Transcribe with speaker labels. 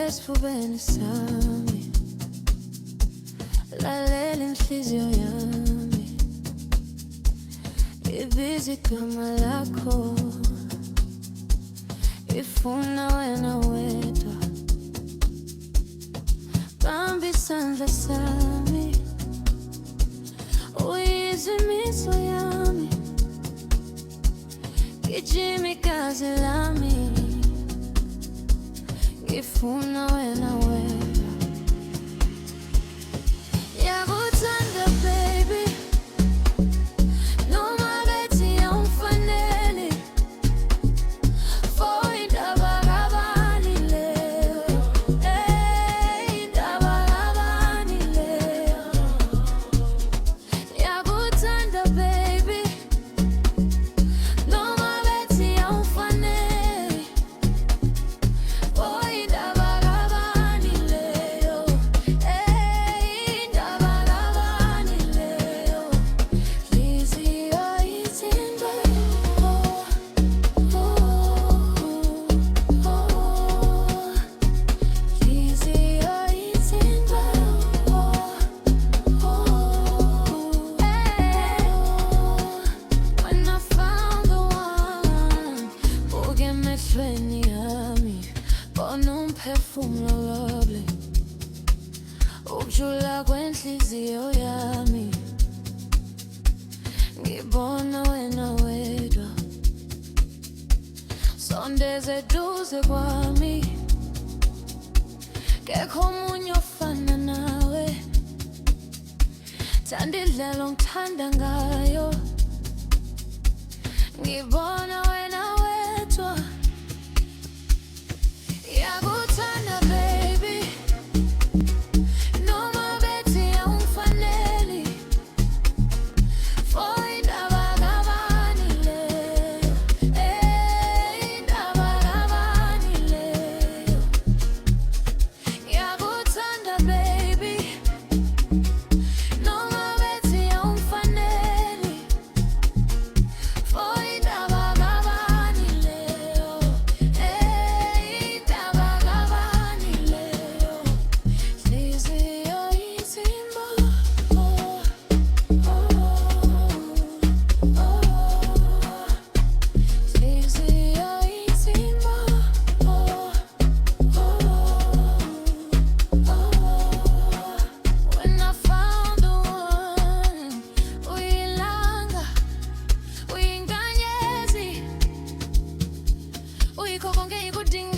Speaker 1: esifubeni sami, lalela inhliziyo yami ibiza igama lakho, ifuna wena wedwa. Bamba isandla sami, uyizwe imizwa yami, gijima igazi lami, ngifuna wena wedwa. Yakuthanda baby, noma bethi awufanele, for indaba kabani leyo, indaba kabani leyo. Yakuthanda baby, noma bethi awufanele, for indaba kabani leyo, indaba kabani leyo. Inhliziyo ithintwa, inhliziyo ithintwa, when I found the one, buka emehlweni yami, bona umphefumulo lovely, ukujula kwenhliziyo yami, ngibona wena wedwa. Sondeza eduze kwami, kekho omunye ofana nawe, thanda indlela ongithanda ngayo, ngibona wena wedwa. Yakuthanda baby, noma bethi awufanele, for indaba kabani leyo, indaba kabani leyo. Yakuthanda baby, noma bethi awufanele, for indaba kabani leyo, indaba kabani leyo. Inhliziyo ithimba, inhliziyo ithimba, when I found the one, uyilanga, uyinkanyezi, uyikho konke ikudinga.